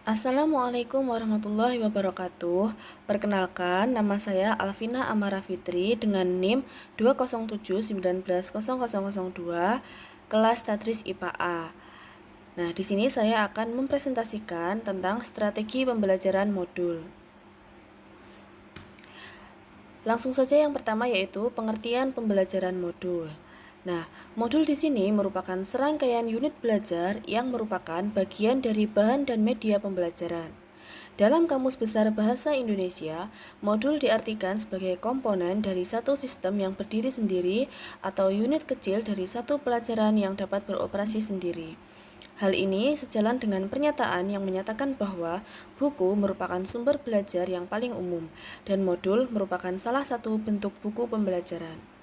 Assalamualaikum warahmatullahi wabarakatuh. Perkenalkan, nama saya Alvina Amara Fitri dengan NIM 20719100002, kelas Tadris IPA A. Nah, di sini saya akan mempresentasikan tentang strategi pembelajaran modul. Langsung saja yang pertama yaitu pengertian pembelajaran modul. Nah, modul di sini merupakan serangkaian unit belajar yang merupakan bagian dari bahan dan media pembelajaran. Dalam Kamus Besar Bahasa Indonesia, modul diartikan sebagai komponen dari satu sistem yang berdiri sendiri atau unit kecil dari satu pelajaran yang dapat beroperasi sendiri. Hal ini sejalan dengan pernyataan yang menyatakan bahwa buku merupakan sumber belajar yang paling umum dan modul merupakan salah satu bentuk buku pembelajaran.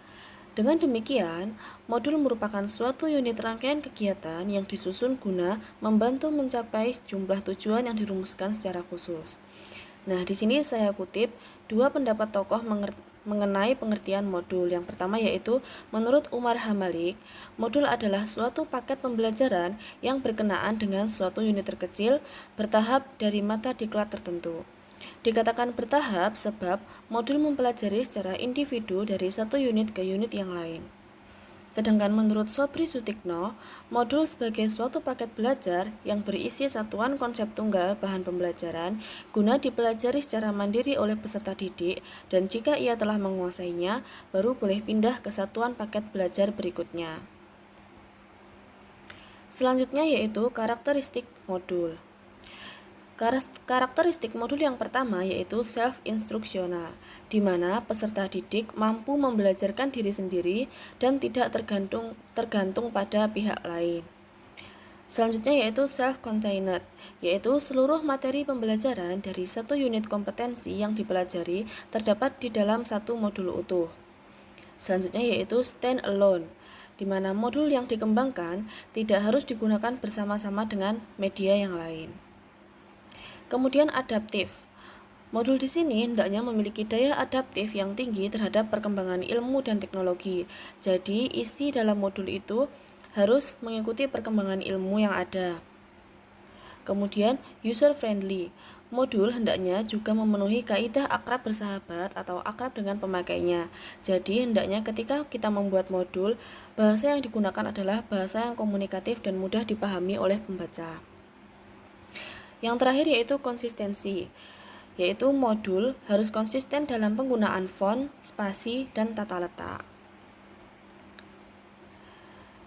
Dengan demikian, modul merupakan suatu unit rangkaian kegiatan yang disusun guna membantu mencapai sejumlah tujuan yang dirumuskan secara khusus. Nah, di sini saya kutip dua pendapat tokoh mengenai pengertian modul. Yang pertama yaitu menurut Umar Hamalik, modul adalah suatu paket pembelajaran yang berkenaan dengan suatu unit terkecil bertahap dari mata diklat tertentu. Dikatakan bertahap sebab modul mempelajari secara individu dari satu unit ke unit yang lain. Sedangkan menurut Sobri Sutikno, modul sebagai suatu paket belajar yang berisi satuan konsep tunggal bahan pembelajaran guna dipelajari secara mandiri oleh peserta didik dan jika ia telah menguasainya, baru boleh pindah ke satuan paket belajar berikutnya. Selanjutnya yaitu karakteristik modul. Karakteristik modul yang pertama yaitu self-instruksional, di mana peserta didik mampu membelajarkan diri sendiri dan tidak tergantung pada pihak lain. Selanjutnya yaitu self-contained, yaitu seluruh materi pembelajaran dari satu unit kompetensi yang dipelajari terdapat di dalam satu modul utuh. Selanjutnya yaitu stand alone, di mana modul yang dikembangkan tidak harus digunakan bersama-sama dengan media yang lain. Kemudian adaptif. Modul di sini hendaknya memiliki daya adaptif yang tinggi terhadap perkembangan ilmu dan teknologi. Jadi, isi dalam modul itu harus mengikuti perkembangan ilmu yang ada. Kemudian, user friendly. Modul hendaknya juga memenuhi kaidah akrab bersahabat atau akrab dengan pemakainya. Jadi, hendaknya ketika kita membuat modul, bahasa yang digunakan adalah bahasa yang komunikatif dan mudah dipahami oleh pembaca. Yang terakhir yaitu konsistensi, yaitu modul harus konsisten dalam penggunaan font, spasi, dan tata letak.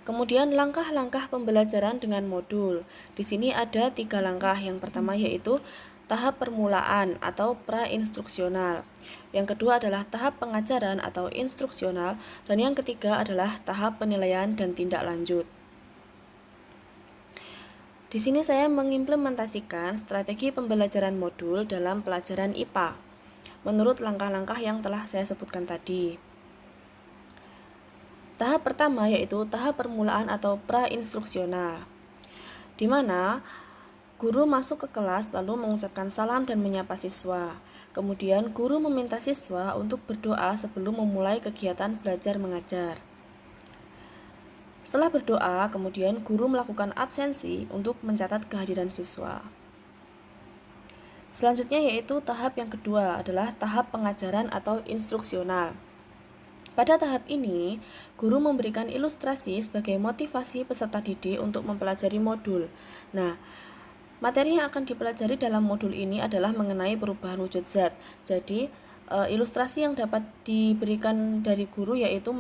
Kemudian langkah-langkah pembelajaran dengan modul. Di sini ada 3 langkah. Yang pertama yaitu tahap permulaan atau pra-instruksional. Yang kedua adalah tahap pengajaran atau instruksional. Dan yang ketiga adalah tahap penilaian dan tindak lanjut. Di sini saya mengimplementasikan strategi pembelajaran modul dalam pelajaran IPA menurut langkah-langkah yang telah saya sebutkan tadi. Tahap pertama yaitu tahap permulaan atau pra-instruksional, di mana guru masuk ke kelas lalu mengucapkan salam dan menyapa siswa. Kemudian guru meminta siswa untuk berdoa sebelum memulai kegiatan belajar mengajar. Setelah berdoa, kemudian guru melakukan absensi untuk mencatat kehadiran siswa. Selanjutnya yaitu tahap yang kedua adalah tahap pengajaran atau instruksional. Pada tahap ini, guru memberikan ilustrasi sebagai motivasi peserta didik untuk mempelajari modul. Nah, materi yang akan dipelajari dalam modul ini adalah mengenai perubahan wujud zat. Jadi, ilustrasi yang dapat diberikan dari guru yaitu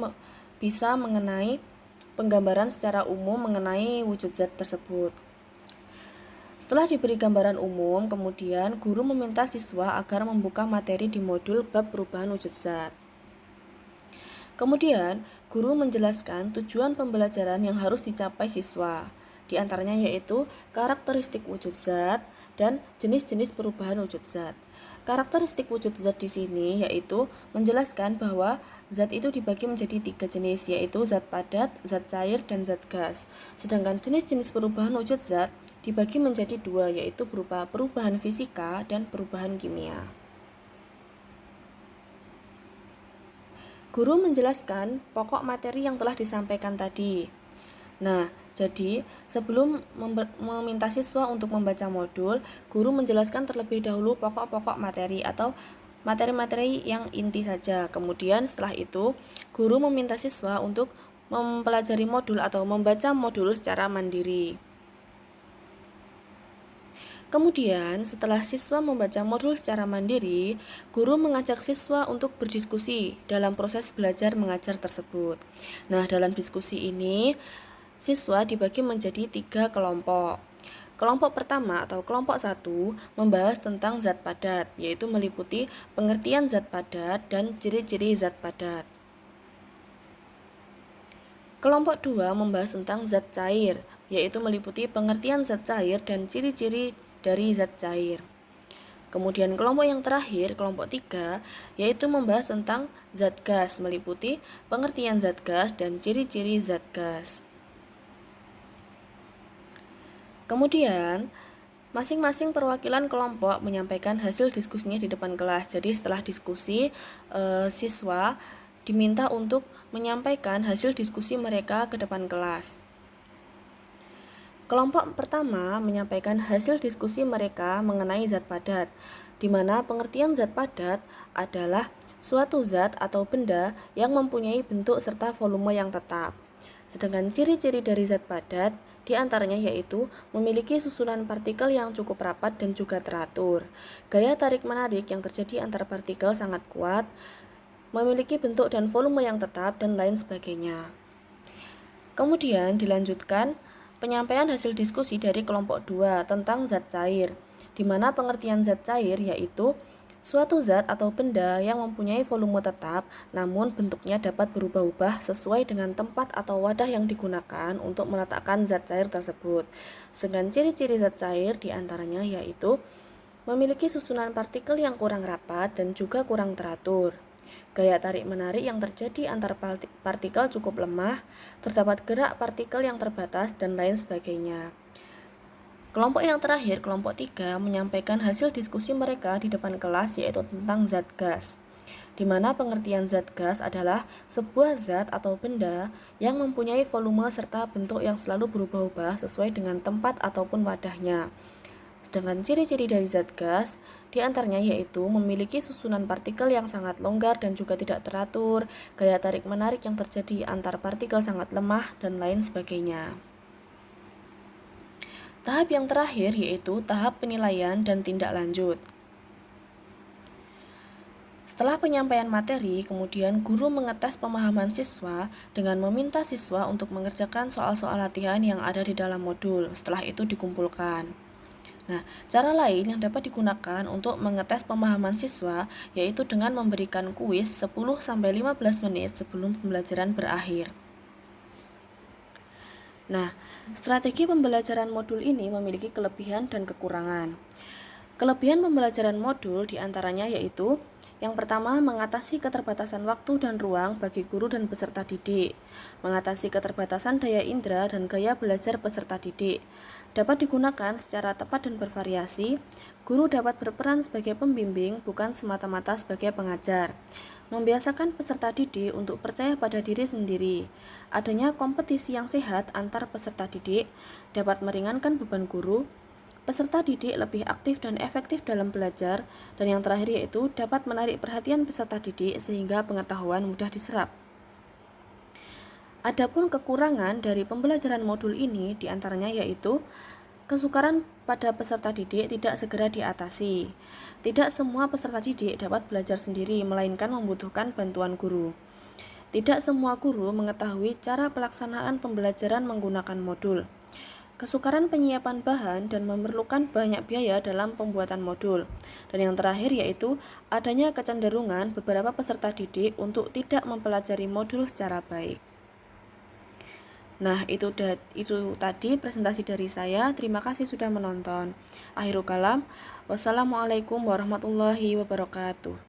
bisa mengenai penggambaran secara umum mengenai wujud zat tersebut. Setelah diberi gambaran umum, kemudian guru meminta siswa agar membuka materi di modul bab perubahan wujud zat. Kemudian, guru menjelaskan tujuan pembelajaran yang harus dicapai siswa. Di antaranya yaitu karakteristik wujud zat dan jenis-jenis perubahan wujud zat. Karakteristik wujud zat di sini yaitu menjelaskan bahwa zat itu dibagi menjadi 3 jenis, yaitu zat padat, zat cair, dan zat gas. Sedangkan jenis-jenis perubahan wujud zat dibagi menjadi 2, yaitu berupa perubahan fisika dan perubahan kimia. Guru menjelaskan pokok materi yang telah disampaikan tadi. Nah, Jadi, sebelum meminta siswa untuk membaca modul, guru menjelaskan terlebih dahulu pokok-pokok materi atau materi-materi yang inti saja. Kemudian setelah itu, guru meminta siswa untuk mempelajari modul atau membaca modul secara mandiri. Kemudian, setelah siswa membaca modul secara mandiri, guru mengajak siswa untuk berdiskusi dalam proses belajar mengajar tersebut. Nah, dalam diskusi ini, siswa dibagi menjadi 3 kelompok. Kelompok pertama atau kelompok 1 membahas tentang zat padat, yaitu meliputi pengertian zat padat dan ciri-ciri zat padat. Kelompok 2 membahas tentang zat cair, yaitu meliputi pengertian zat cair dan ciri-ciri dari zat cair. Kemudian kelompok yang terakhir, kelompok 3, yaitu membahas tentang zat gas, meliputi pengertian zat gas dan ciri-ciri zat gas. Kemudian, masing-masing perwakilan kelompok menyampaikan hasil diskusinya di depan kelas. Jadi setelah diskusi, siswa diminta untuk menyampaikan hasil diskusi mereka ke depan kelas. Kelompok pertama menyampaikan hasil diskusi mereka mengenai zat padat, di mana pengertian zat padat adalah suatu zat atau benda yang mempunyai bentuk serta volume yang tetap. Sedangkan ciri-ciri dari zat padat diantaranya yaitu memiliki susunan partikel yang cukup rapat dan juga teratur, gaya tarik-menarik yang terjadi antar partikel sangat kuat, memiliki bentuk dan volume yang tetap, dan lain sebagainya. Kemudian dilanjutkan penyampaian hasil diskusi dari kelompok 2 tentang zat cair, di mana pengertian zat cair yaitu suatu zat atau benda yang mempunyai volume tetap, namun bentuknya dapat berubah-ubah sesuai dengan tempat atau wadah yang digunakan untuk meletakkan zat cair tersebut. Sedangkan ciri-ciri zat cair diantaranya yaitu memiliki susunan partikel yang kurang rapat dan juga kurang teratur. Gaya tarik-menarik yang terjadi antar partikel cukup lemah, terdapat gerak partikel yang terbatas, dan lain sebagainya. Kelompok yang terakhir, kelompok 3, menyampaikan hasil diskusi mereka di depan kelas yaitu tentang zat gas, di mana pengertian zat gas adalah sebuah zat atau benda yang mempunyai volume serta bentuk yang selalu berubah-ubah sesuai dengan tempat ataupun wadahnya. Sedangkan ciri-ciri dari zat gas diantaranya yaitu memiliki susunan partikel yang sangat longgar dan juga tidak teratur, gaya tarik-menarik yang terjadi antar partikel sangat lemah, dan lain sebagainya. Tahap yang terakhir yaitu tahap penilaian dan tindak lanjut. Setelah penyampaian materi, kemudian guru mengetes pemahaman siswa dengan meminta siswa untuk mengerjakan soal-soal latihan yang ada di dalam modul. Setelah itu dikumpulkan. Nah, cara lain yang dapat digunakan untuk mengetes pemahaman siswa yaitu dengan memberikan kuis 10-15 menit sebelum pembelajaran berakhir. Nah, strategi pembelajaran modul ini memiliki kelebihan dan kekurangan. Kelebihan pembelajaran modul diantaranya yaitu yang pertama, mengatasi keterbatasan waktu dan ruang bagi guru dan peserta didik, mengatasi keterbatasan daya indera dan gaya belajar peserta didik. Dapat digunakan secara tepat dan bervariasi, guru dapat berperan sebagai pembimbing bukan semata-mata sebagai pengajar. Membiasakan peserta didik untuk percaya pada diri sendiri. Adanya kompetisi yang sehat antar peserta didik dapat meringankan beban guru. Peserta didik lebih aktif dan efektif dalam belajar, dan yang terakhir yaitu dapat menarik perhatian peserta didik sehingga pengetahuan mudah diserap. Adapun kekurangan dari pembelajaran modul ini diantaranya yaitu kesukaran pada peserta didik tidak segera diatasi. Tidak semua peserta didik dapat belajar sendiri, melainkan membutuhkan bantuan guru. Tidak semua guru mengetahui cara pelaksanaan pembelajaran menggunakan modul. Kesukaran penyiapan bahan dan memerlukan banyak biaya dalam pembuatan modul. Dan yang terakhir yaitu adanya kecenderungan beberapa peserta didik untuk tidak mempelajari modul secara baik. Nah, itu tadi presentasi dari saya. Terima kasih sudah menonton. Akhirul kalam. Wassalamualaikum warahmatullahi wabarakatuh.